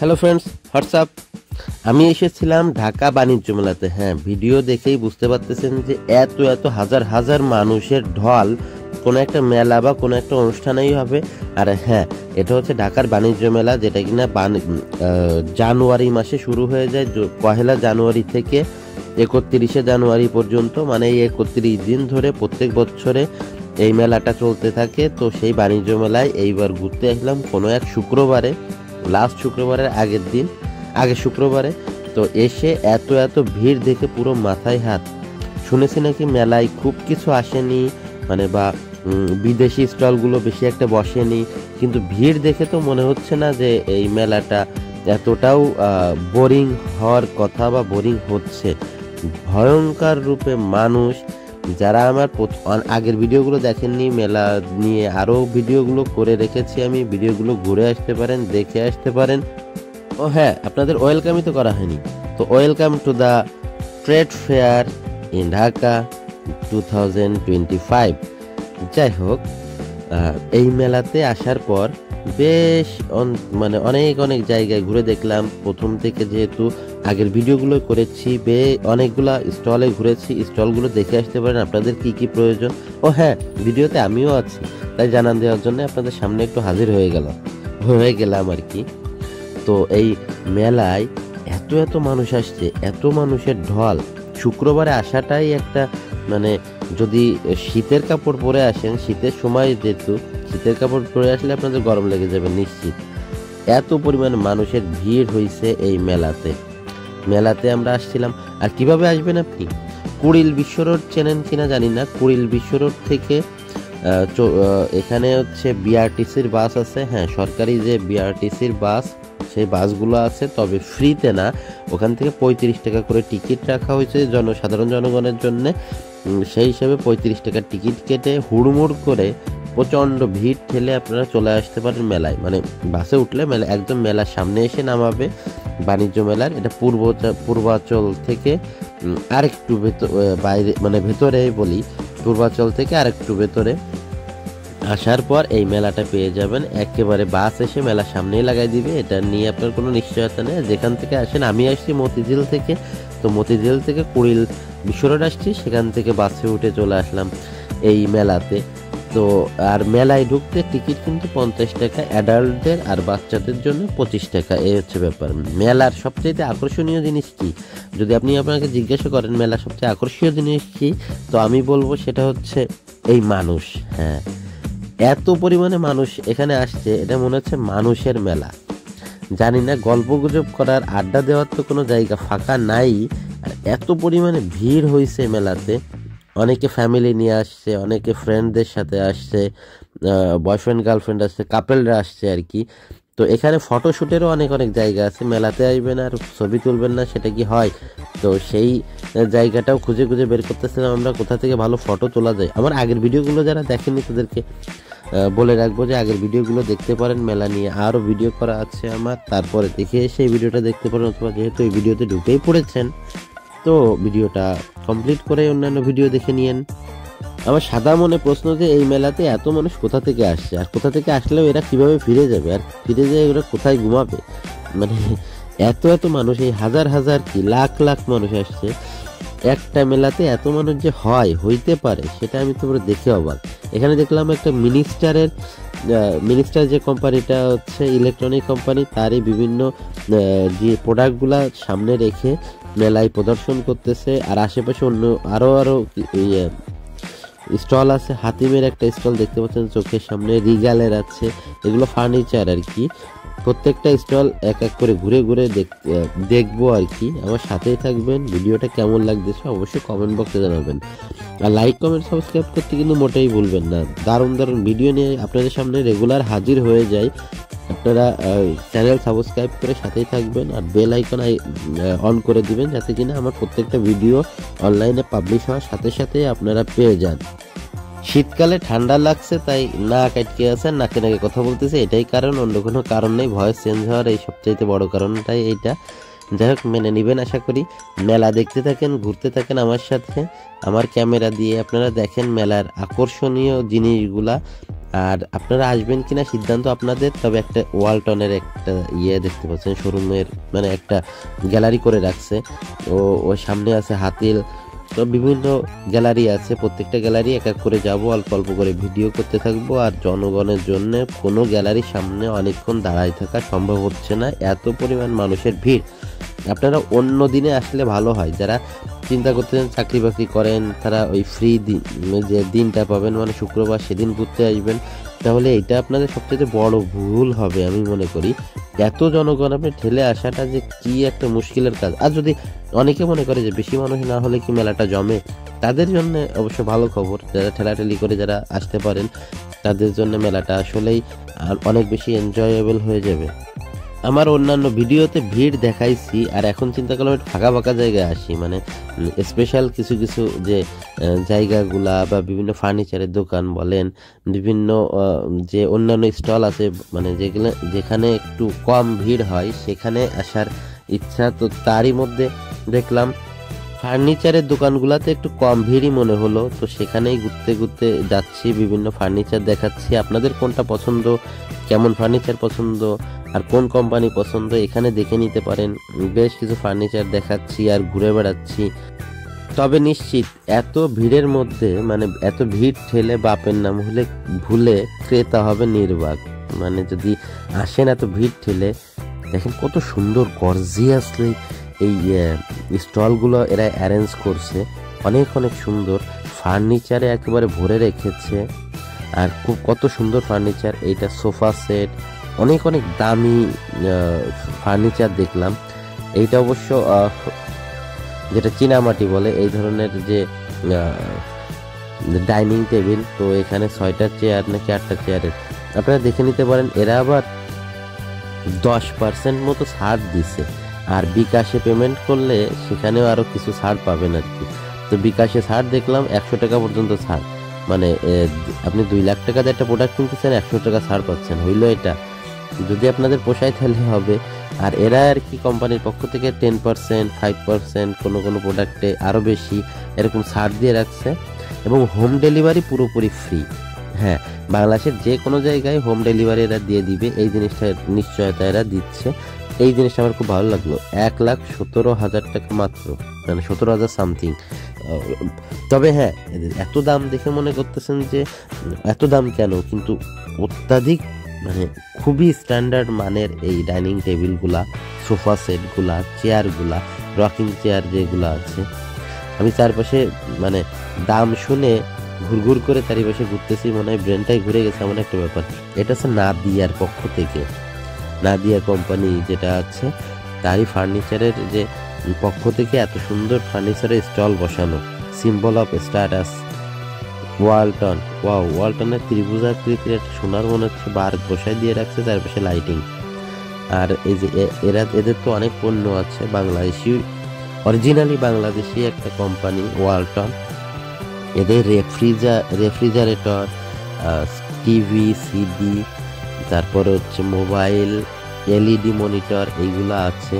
Hello friends, WhatsApp. আমি এসেছিলাম ঢাকা বাণিজ্য মেলাতে। হ্যাঁ, ভিডিও দেখেই বুঝতে পারতেছেন যে এত এত হাজার হাজার মানুষের ঢল কোনো একটা মেলা বা কোনো একটা অনুষ্ঠানেই হবে। আর হ্যাঁ, এটা হচ্ছে ঢাকার বাণিজ্য মেলা, যেটা কিনা জানুয়ারি মাসে শুরু হয়ে যায়। পহেলা জানুয়ারি থেকে 31শে জানুয়ারি পর্যন্ত, মানে এই 31 দিন ধরে প্রত্যেক বছরে এই মেলাটা চলতে থাকে। তো সেই বাণিজ্য মেলায় এইবার ঘুরতে আসলাম কোনো এক শুক্রবারে, লাস্ট শুক্রবারের আগের শুক্রবারে। তো এসে এত এত ভিড় দেখে পুরো মাথায় হাত। শুনেছি নাকি মেলায় খুব কিছু আসেনি, মানে বা বিদেশি স্টলগুলো বেশি একটা বসেনি, কিন্তু ভিড় দেখে তো মনে হচ্ছে না যে এই মেলাটা এতটাও বোরিং হওয়ার কথা বা বোরিং হচ্ছে। ভয়ঙ্কর রূপে মানুষ। যারা আমার আগের ভিডিওগুলো দেখেননি, মেলা নিয়ে আরও ভিডিওগুলো করে রেখেছি আমি, ভিডিওগুলো ঘুরে আসতে পারেন, দেখে আসতে পারেন। ও হ্যাঁ, আপনাদের ওয়েলকামই তো করা হয়নি। তো welcome to the trade fair in Dhaka 2025। যাই হোক, এই মেলাতে আসার পর বেশ মানে অনেক অনেক জায়গায় ঘুরে দেখলাম। প্রথম থেকে যেহেতু আগের ভিডিওগুলো করেছি, অনেকগুলা স্টলে ঘুরেছি, স্টলগুলো দেখে আসতে পারেন আপনাদের কি কি প্রয়োজন। ও হ্যাঁ, ভিডিওতে আমিও আছি, তাই জানান দেওয়ার জন্য আপনাদের সামনে একটু হাজির হয়ে গেলাম আর কি। তো এই মেলায় এত এত মানুষ আসছে, এত মানুষের ঢল। শুক্রবারে আসাটাই একটা, মানে যদি শীতের কাপড় পরে আসেন, শীতের সময় যেহেতু শীতের কাপড় পরে আসলে আপনাদের গরম লেগে যাবে নিশ্চিত। এত পরিমাণে মানুষের ভিড় হয়েছে এই মেলাতে আমরা আসছিলাম। আর কিভাবে আসবেন আপনি? কুড়িল বিশ্ব রোড চেনেন কিনা জানি না। কুড়িল বিশ্ব রোড থেকে এখানে হচ্ছে বিআরটিসির বাস আছে। হ্যাঁ, সরকারি যে বিআরটিসির বাস, সেই বাসগুলো আছে, তবে ফ্রিতে না। ওখান থেকে 35 টাকা করে টিকিট রাখা হয়েছে সাধারণ জনগণের জন্য। সেই হিসাবে 35 টাকার টিকিট কেটে হুড়মুড় করে প্রচণ্ড ভিড় ঠেলে আপনারা চলে আসতে পারেন মেলায়। মানে বাসে উঠলে একদম মেলার সামনে এসে নামাবে বাণিজ্য মেলার। এটা পূর্বাচল থেকে আরেকটু বাইরে, মানে ভেতরে বলি, পূর্বাচল থেকে আরেকটু ভেতরে আসার পর এই মেলাটা পেয়ে যাবেন। একেবারে বাস এসে মেলার সামনেই লাগাই দিবে, এটা নিয়ে আপনার কোনো নিশ্চয়তা নেই। যেখান থেকে আসেন, আমি আসছি মতিঝিল থেকে, তো মতিঝিল থেকে কুড়িল বিশ্ব রোড আসছি, সেখান থেকে বাসে উঠে চলে আসলাম এই মেলাতে। তো আর মেলায় ঢুকতে টিকিট কিন্তু 50 টাকা অ্যাডাল্টদের, আর বাচ্চাদের জন্য 25 টাকা। এই হচ্ছে ব্যাপার। মেলার সবচেয়ে আকর্ষণীয় জিনিস কি, যদি আপনি আপনাকে জিজ্ঞাসা করেন মেলার সবচেয়ে আকর্ষণীয় জিনিস কি, তো আমি বলবো সেটা হচ্ছে এই মানুষ। হ্যাঁ, এত পরিমাণে মানুষ এখানে আসছে, এটা মনে হচ্ছে মানুষের মেলা। জানি না, গল্পগুজব করার, আড্ডা দেওয়ার তো কোনো জায়গা ফাঁকা নাই। আর এত পরিমাণে ভিড় হয়েছে মেলাতে। অনেকে ফ্যামিলি নিয়ে আসছে, অনেকে ফ্রেন্ডদের সাথে আসছে, বয়ফ্রেন্ড গার্লফ্রেন্ড আসছে, কাপেলরা আসছে আর কি। তো এখানে ফটোশ্যুটেরও অনেক অনেক জায়গা আছে। মেলাতে আসবেন আর ছবি তুলবেন না, সেটা কি হয়? তো সেই জায়গাটাও খুঁজে খুঁজে বের করতেছিলাম আমরা, কোথা থেকে ভালো ফটো তোলা যায়। আমার আগের ভিডিওগুলো যারা দেখেননি তাদেরকে বলে রাখবো যে আগের ভিডিওগুলো দেখতে পারেন। মেলা নিয়ে আরও ভিডিও করা আছে আমার, তারপরে দেখে এসে এই ভিডিওটা দেখতে পারেন। অথবা যেহেতু এই ভিডিওতে ঢুকেই পড়েছেন, তো ভিডিওটা কমপ্লিট করে অন্যান্য ভিডিও দেখে নিয়েন। আমার সাদা মনে প্রশ্ন যে এই মেলাতে এত মানুষ কোথা থেকে আসছে, আর কোথা থেকে আসলেও এরা কিভাবে ফিরে যাবে, আর ফিরে যেয়ে এরা কোথায় ঘুমাবে? মানে এত এত মানুষ, এই হাজার হাজার কি লাখ লাখ মানুষ আসছে একটা মেলাতে। এত মানুষ যে হইতে পারে সেটা আমি তো দেখে অবাক। এখানে দেখলাম একটা মিনিস্টার যে কোম্পানিটা হচ্ছে ইলেকট্রনিক কোম্পানি, তারই বিভিন্ন যে প্রোডাক্টগুলা সামনে রেখে মেলায় প্রদর্শন করতেছে। আর আশেপাশে অন্য আরো স্টল আছে। হাতিমের একটা স্টল দেখতে পাচ্ছেন চোখের সামনে, রিগালের আছে, এগুলো ফার্নিচার আর কি। প্রত্যেকটা স্টল এক এক করে ঘুরে ঘুরে দেখবো আর কি। আমার সাথেই থাকবেন। ভিডিওটা কেমন লাগতেছে অবশ্যই কমেন্ট বক্সে জানাবেন। আর লাইক কমেন্ট সাবস্ক্রাইব করতে কিন্তু মোটেই ভুলবেন না। দারুণ দারুণ ভিডিও নিয়ে আপনাদের সামনে রেগুলার হাজির হয়ে যায়। আপনারা চ্যানেল সাবস্ক্রাইব করে সাথেই থাকবেন, আর বেল আইকন অন করে দিবেন, যাতে কিনা আমার প্রত্যেকটা ভিডিও অনলাইনে পাবলিশ হওয়ার সাথে সাথে আপনারা পেয়ে যান। শীতকালে ঠান্ডা লাগছে, তাই নাক আটকে আছে, নাকে নাকে কথা বলতেছে, এটাই কারণ, অন্য কোনো কারণ নেই। ভয়েস চেঞ্জ হওয়ার এই সবচাইতে বড় কারণটাই এইটা। যাই হোক, মেনে নেবেন আশা করি। মেলা দেখতে থাকেন, ঘুরতে থাকেন আমার সাথে, আমার ক্যামেরা দিয়ে আপনারা দেখেন মেলার আকর্ষণীয় জিনিসগুলা। আর আপনারা আসবেন কিনা সিদ্ধান্ত আপনাদের। তবে একটা ওয়ালটনের একটা দেখতে পাচ্ছেন, শোরুমের মানে একটা গ্যালারি করে রাখছে। ওর সামনে আছে হাতিল, তো বিভিন্ন গ্যালারি আছে, প্রত্যেকটা গ্যালারি এক এক করে যাব, অল্প অল্প করে ভিডিও করতে থাকবো। আর জনগণের জন্য কোনো গ্যালারির সামনে অনেকক্ষণ দাঁড়ায় থাকা সম্ভব হচ্ছে না, এত পরিমাণ মানুষের ভিড়। আপনারা অন্য দিনে আসলে ভালো হয়। যারা চিন্তা করতেছেন চাকরি বাকরি করেন, তারা ওই ফ্রি দিন যে দিনটা পাবেন মানে শুক্রবার, সেদিন ঘুরতে আসবেন, তাহলে এটা আপনাদের সবচেয়ে বড় ভুল হবে আমি মনে করি। এত জনগণ আপনি ঠেলে আসাটা যে কি একটা মুশকিলের কাজ। আর যদি অনেকে মনে করে যে বেশি মানুষ না হলে কি মেলাটা জমে, তাদের জন্য অবশ্য ভালো খবর। যারা ঠেলাঠেলি করে যারা আসতে পারেন, তাদের জন্য মেলাটা আসলেই অনেক বেশি এনজয়েবল হয়ে যাবে। আমার অন্যান্য ভিডিওতে ভিড় দেখাইছি, আর এখন চিন্তা করলাম একটু ফাঁকা ফাঁকা জায়গায় আসি, মানে স্পেশাল কিছু কিছু যে জায়গাগুলা বা বিভিন্ন ফার্নিচারের দোকান বলেন, বিভিন্ন যে অন্যান্য স্টল আছে, মানে যেখানে একটু কম ভিড় হয় সেখানে আসার ইচ্ছা। তো তারই মধ্যে দেখলাম ফার্নিচারের দোকানগুলোতে একটু কম ভিড়ই মনে হলো, তো সেখানেই ঘুরতে ঘুরতে যাচ্ছি, বিভিন্ন ফার্নিচার দেখাচ্ছি। আপনাদের কোনটা পছন্দ, কেমন ফার্নিচার পছন্দ, আর কোন কোম্পানি পছন্দ, এখানে দেখে নিতে পারেন। বেশ কিছু ফার্নিচার দেখাচ্ছি আর ঘুরে বেড়াচ্ছি। তবে নিশ্চিত এত ভিড়ের মধ্যে, মানে এত ভিড় ঠেলে বাপের নাম হলে ভুলে ক্রেতা হবে নির্বাক। মানে যদি আসেন এত ভিড় ঠেলে, দেখেন কত সুন্দর গর্জিয়াসলি এই স্টলগুলো এরা অ্যারেঞ্জ করছে, অনেক অনেক সুন্দর ফার্নিচারে একেবারে ভরে রেখেছে। আর কত সুন্দর ফার্নিচার, এইটা সোফা সেট, অনেক অনেক দামি ফার্নিচার দেখলাম। এইটা অবশ্য যেটা চীনামাটি বলে এই ধরনের যে ডাইনিং টেবিল, তো এখানে 6টা চেয়ার নাকি 8টা চেয়ারের আপনারা দেখে নিতে পারেন। এরা আবার 10% মতো ছাড় দিছে, আর বিকাশে পেমেন্ট করলে সেখানেও আরো কিছু ছাড় পাবেন আর কি। তো বিকাশে ছাড় দেখলাম 100 টাকা পর্যন্ত ছাড়, মানে আপনি 2 লাখ টাকাতে একটা প্রোডাক্ট কিনতেছেন, 100 টাকা ছাড় পাচ্ছেন। হইলো এটা, যদি আপনাদের পোষায় তাহলে হবে। আর এরা আর কি কোম্পানির পক্ষ থেকে 10%, 5%, কোনো কোনো প্রোডাক্টে আরো বেশি এরকম ছাড় দিয়ে রাখছে। এবং হোম ডেলিভারি পুরোপুরি ফ্রি। হ্যাঁ, বাংলাদেশের যে কোনো জায়গায় হোম ডেলিভারি এরা দিয়ে দিবে, এই জিনিসটা নিশ্চয়তা এরা দিচ্ছে। এই জিনিসটা আমার খুব ভালো লাগলো। 1,17,000 টাকা মাত্র, মানে 17,000 সামথিং। তবে হ্যাঁ, এত দাম দেখে মনে করতেছেন যে এত দাম কেন, কিন্তু অত্যাধিক মানে খুবই স্ট্যান্ডার্ড মানের এই ডাইনিং টেবিলগুলা, সোফা সেটগুলা, চেয়ারগুলা, রকিং চেয়ার যেগুলো আছে। আমি চারপাশে মানে দাম শুনে ঘুরঘুর করে চারিপাশে ঘুরতেছি, মনে হয় ব্রেনটাই ঘুরে গেছে এমন একটা ব্যাপার। এটা হচ্ছে নাদিয়ার পক্ষ থেকে, নাদিয়া কোম্পানি যেটা আছে তারই ফার্নিচারের যে পক্ষ থেকে এত সুন্দর ফার্নিচারের স্টল বসানো, symbol of status Walton. Wow, ওয়ালটনের ত্রিভুজাকৃতির একটা সোনার মনে হচ্ছে বার বসায় দিয়ে রাখছে, চারপাশে লাইটিং। আর এই যে এদের তো অনেক পণ্য আছে বাংলাদেশি, অরিজিনালি বাংলাদেশি একটা কোম্পানি ওয়ালটন। এদের রেফ্রিজারেটর, টিভি, সিডি, তারপরে হচ্ছে মোবাইল, এলইডি মনিটর, এইগুলো আছে।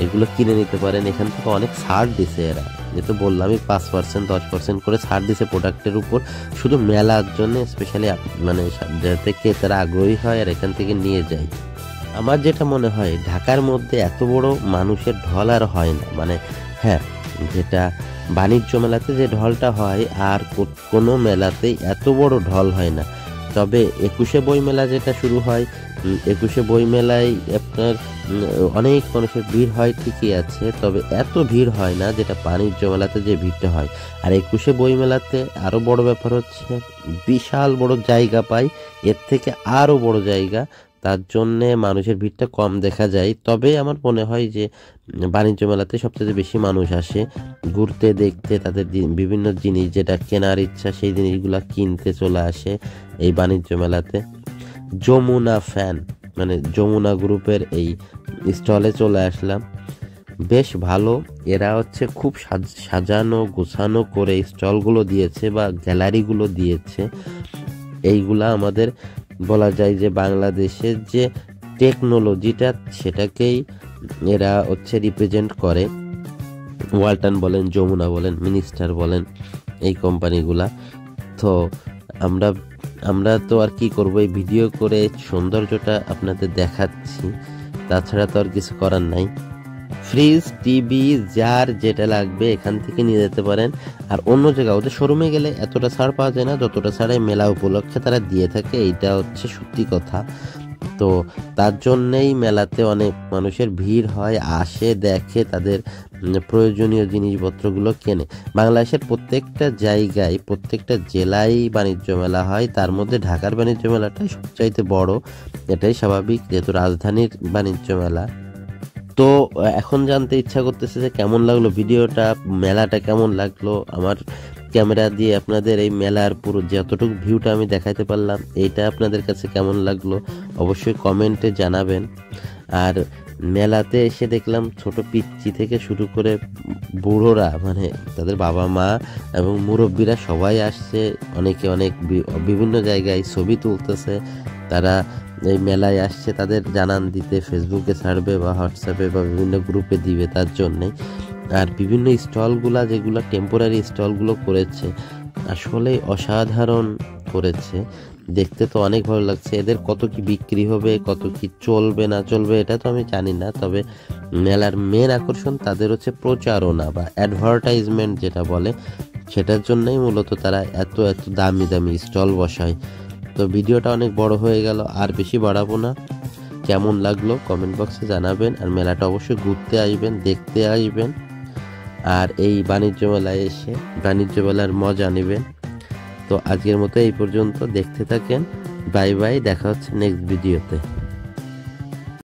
এগুলো কিনে নিতে পারেন, এখান থেকে অনেক ছাড় দিছে এরা। যেহেতু বললামই 5%, 10% করে ছাড় দিছে প্রোডাক্টের উপর, শুধু মেলার জন্য স্পেশালি, মানে যাতে ক্রেতারা আগ্রহী হয় আর এখান থেকে নিয়ে যায়। আমার যেটা মনে হয় ঢাকার মধ্যে এত বড় মানুষের ঢল আর হয় না। মানে হ্যাঁ, যেটা বাণিজ্য মেলাতে যে ঢলটা হয় আর কোনো মেলাতেই এত বড় ঢল হয় না। তবে 21শে বই মেলা যেটা শুরু হয়, 21শে বই মেলায় আপনার অনেক মানুষের ভিড় হয় ঠিকই আছে, তবে এত ভিড় হয় না যেটা বাণিজ্য মেলাতে যে ভিড়টা হয়। আর 21শে বই মেলাতে আরো বড় ব্যাপার হচ্ছে বিশাল বড় জায়গা পাই, এর থেকে আরো বড় জায়গা, তার জন্যে মানুষের ভিড়টা কম দেখা যায়। তবে আমার মনে হয় যে বাণিজ্য মেলাতে সবচেয়ে বেশি মানুষ আসে ঘুরতে, দেখতে, তাদের বিভিন্ন জিনিস যেটা কেনার ইচ্ছা সেই জিনিসগুলা কিনতে চলে আসে এই বাণিজ্য মেলাতে। যমুনা ফ্যান, মানে যমুনা গ্রুপের এই স্টলে চলে আসলাম, বেশ ভালো। এরা হচ্ছে খুব সাজানো গোছানো করে স্টলগুলো দিয়েছে বা গ্যালারিগুলো দিয়েছে। এইগুলা আমাদের বলা যায় যে বাংলাদেশের যে টেকনোলজিটা সেটাকেই এরা হচ্ছে রিপ্রেজেন্ট করে। ওয়ালটন বলেন, যমুনা বলেন, মিনিস্টার বলেন, এই কোম্পানিগুলা। তো আমরা আমরা তো আর কি করবো, এই ভিডিও করে সৌন্দর্যটা আপনাদের দেখাচ্ছি, তাছাড়া তো আর কিছু করার নাই। ফ্রিজ, টিভি, যার যেটা লাগবে এখান থেকে নিয়ে যেতে পারেন। আর অন্য জায়গায় ওদের শোরুমে গেলে এতটা ছাড় পাওয়া যায় না যতটা ছাড়ে মেলা উপলক্ষে তারা দিয়ে থাকে, এইটা হচ্ছে সত্যি কথা। তো তার জন্যেই মেলাতে অনেক মানুষের ভিড় হয়, আসে, দেখে, তাদের প্রয়োজনীয় জিনিসপত্রগুলো কেনে। বাংলাদেশের প্রত্যেকটা জায়গায়, প্রত্যেকটা জেলায় বাণিজ্য মেলা হয়, তার মধ্যে ঢাকার বাণিজ্য মেলাটাই সবচাইতে বড়। এটাই স্বাভাবিক, যেহেতু রাজধানীর বাণিজ্য মেলা। তো এখন জানতে ইচ্ছা করতেছে যে কেমন লাগলো ভিডিওটা, মেলাটা কেমন লাগলো, আমার ক্যামেরা দিয়ে আপনাদের এই মেলার পুরো যতটুকু ভিউটা আমি দেখাইতে পারলাম, এইটা আপনাদের কাছে কেমন লাগলো অবশ্যই কমেন্টে জানাবেন। আর মেলাতে এসে দেখলাম ছোট পিচ্চি থেকে শুরু করে বুড়োরা, মানে তাদের বাবা মা এবং মুরব্বীরা সবাই আসছে। অনেকে অনেক বিভিন্ন জায়গায় ছবি তুলতেছে। তারা এই মেলায় আসছে তাদের জানান দিতে, ফেসবুকে ছাড়বে বা হোয়াটসঅ্যাপে বা বিভিন্ন গ্রুপে দিবে তার জন্যে। আর বিভিন্ন স্টলগুলা, যেগুলো টেম্পোরারি স্টলগুলো করেছে, আসলে অসাধারণ করেছে। দেখতে তো অনেক ভালো লাগছে। এদের কত কি বিক্রি হবে, কত কি চলবে না চলবে এটা তো আমি জানি না, তবে মেলার মেন আকর্ষণ তাদের হচ্ছে প্রচারণা বা অ্যাডভার্টাইজমেন্ট যেটা বলে, সেটার জন্যই মূলত তারা এত এত দামি দামি স্টল বসায়। তো ভিডিওটা অনেক বড় হয়ে গেল, আর বেশি বাড়াবো না। কেমন লাগলো কমেন্ট বক্সে জানাবেন। আর মেলাটা অবশ্যই ঘুরতে আসবেন, দেখতে আসবেন, আর এই বাণিজ্য মেলায় এসে বাণিজ্য মেলার মজা নেবেন। তো আজকের মতো এই পর্যন্ত, দেখতে থাকেন। বাই বাই, দেখা হচ্ছে নেক্সট ভিডিওতে।